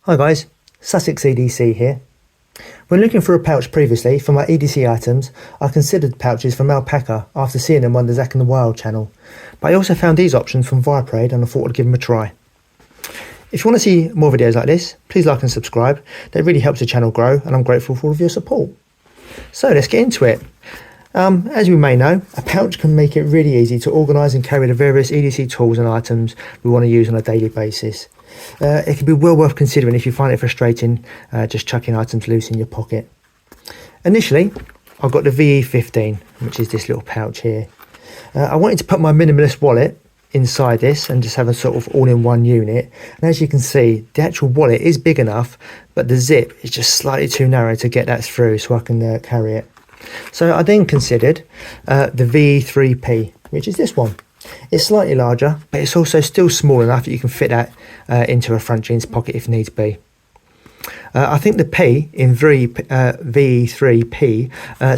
Hi guys, Sussex EDC here. When looking for a pouch previously for my EDC items, I considered pouches from alpaca after seeing them on the Zack in the Wild channel, but I also found these options from Viperade and I thought I'd give them a try. If you want to see more videos like this, please like and subscribe. That really helps the channel grow and I'm grateful for all of your support. So let's get into it. As you may know, a pouch can make it really easy to organise and carry the various EDC tools and items we want to use on a daily basis. It can be well worth considering if you find it frustrating just chucking items loose in your pocket. Initially, I've got the VE-15, which is this little pouch here. I wanted to put my minimalist wallet inside this and just have a sort of all-in-one unit. And as you can see, the actual wallet is big enough, but the zip is just slightly too narrow to get that through so I can carry it. So I then considered the VE-3P, which is this one. It's slightly larger, but it's also still small enough that you can fit that into a front jeans pocket if needs be. I think the P in VE-3P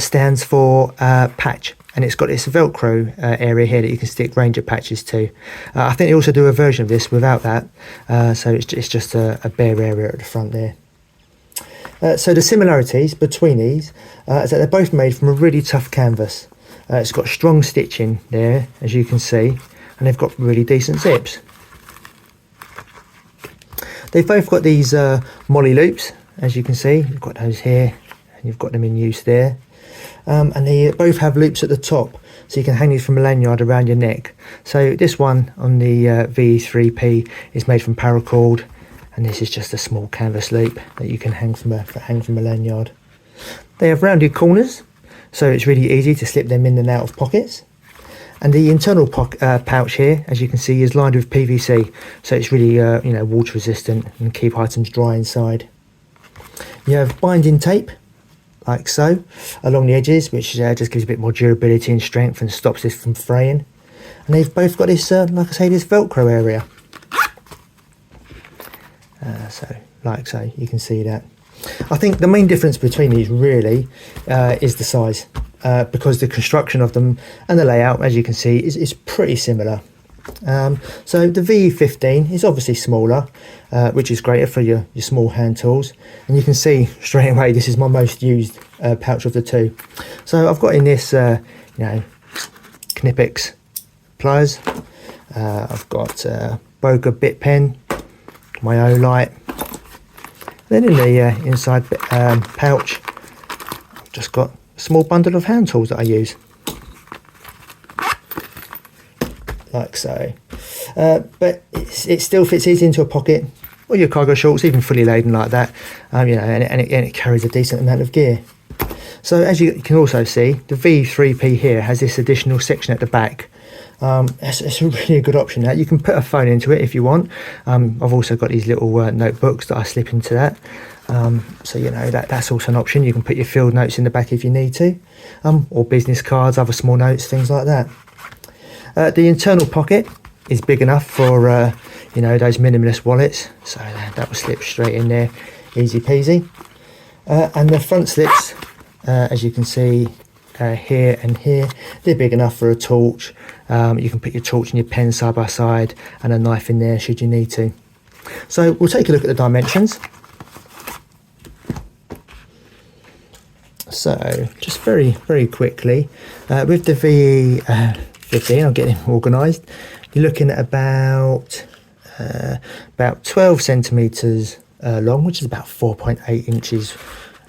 stands for patch, and it's got this Velcro area here that you can stick Ranger patches to. I think they also do a version of this without that, so it's just a bare area at the front there. So the similarities between these is that they're both made from a really tough canvas. It's got strong stitching there, as you can see, and they've got really decent zips. They've both got these molly loops, as you can see. You've got those here, and you've got them in use there. And they both have loops at the top, so you can hang these from a lanyard around your neck. So this one on the VE-3P is made from paracord, and this is just a small canvas loop that you can hang from a lanyard. They have rounded corners, so it's really easy to slip them in and out of pockets. And the internal pouch here, as you can see, is lined with PVC, so it's really water resistant and keep items dry inside. You have binding tape, like so, along the edges, which just gives a bit more durability and strength and stops this from fraying. And they've both got this, like I say, this Velcro area. So, like so, you can see that. I think the main difference between these really is the size, because the construction of them and the layout, as you can see, is pretty similar. So the VE-15 is obviously smaller, which is greater for your small hand tools, and you can see straight away this is my most used pouch of the two. So I've got in this Knipex pliers, I've got Boga bit pen, my Olight. Then in the inside pouch, I've just got a small bundle of hand tools that I use, like so. But it still fits easy into a pocket, or your cargo shorts, even fully laden like that. And it carries a decent amount of gear. So as you can also see, the VE-3P here has this additional section at the back. It's a really good option. That you can put a phone into it if you want. I've also got these little notebooks that I slip into that, so that's also an option. You can put your field notes in the back if you need to, or business cards, other small notes, things like that. The internal pocket is big enough for those minimalist wallets, so that will slip straight in there, easy peasy. And the front slips, as you can see, here and here, they're big enough for a torch. You can put your torch and your pen side by side and a knife in there should you need to. So we'll take a look at the dimensions. So just very quickly, with the VE-15, I'll get them organised. You're looking at about 12 centimetres long, which is about 4.8 inches.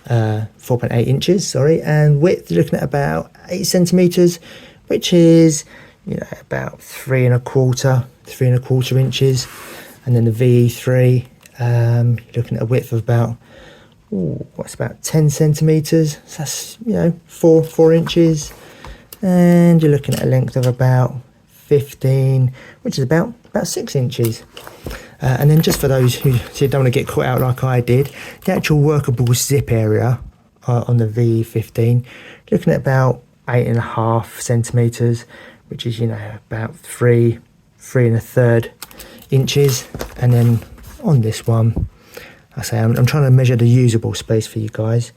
4.8 inches, sorry, and width you're looking at about 8 centimeters, which is about 3.25 inches. And then the VE-3, you're looking at a width of about about 10 centimeters, so that's 4 inches, and you're looking at a length of about 15, which is about 6 inches. And then just for those who don't want to get caught out like I did, the actual workable zip area on the VE-15, looking at about 8.5 centimeters, which is about 3.3 inches. And then on this one, I'm trying to measure the usable space for you guys.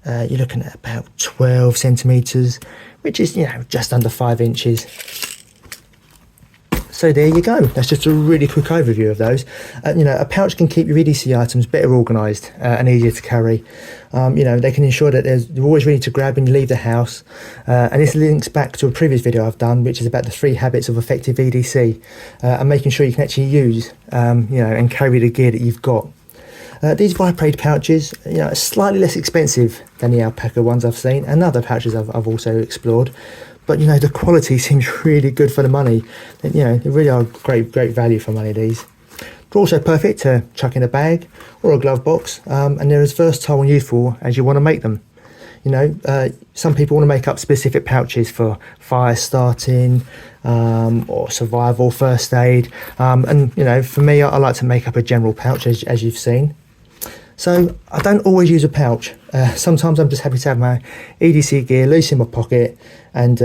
You're looking at about 12 centimeters, which is just under 5 inches. So So there you go. That's just a really quick overview of those. A pouch can keep your EDC items better organised and easier to carry. They can ensure that they're always ready to grab when you leave the house. And this links back to a previous video I've done, which is about the 3 habits of effective EDC and making sure you can actually use, and carry the gear that you've got. These Viperade pouches, are slightly less expensive than the alpaca ones I've seen, and other pouches I've also explored. But the quality seems really good for the money. They really are great value for money, these. They're also perfect to chuck in a bag or a glove box, and they're as versatile and useful as you want to make them. Some people want to make up specific pouches for fire starting, or survival, first aid, and for me, I like to make up a general pouch as you've seen. So I don't always use a pouch. Sometimes I'm just happy to have my EDC gear loose in my pocket and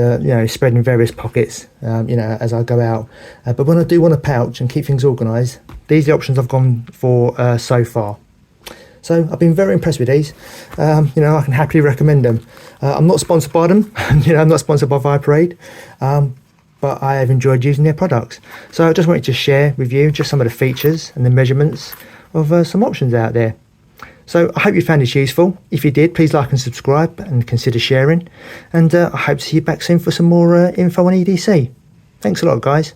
spread in various pockets as I go out. But when I do want a pouch and keep things organised, these are the options I've gone for so far. So I've been very impressed with these. I can happily recommend them. I'm not sponsored by them. I'm not sponsored by Viperade. But I have enjoyed using their products. So I just wanted to share with you just some of the features and the measurements of some options out there. So I hope you found this useful. If you did, please like and subscribe and consider sharing. And I hope to see you back soon for some more info on EDC. Thanks a lot, guys.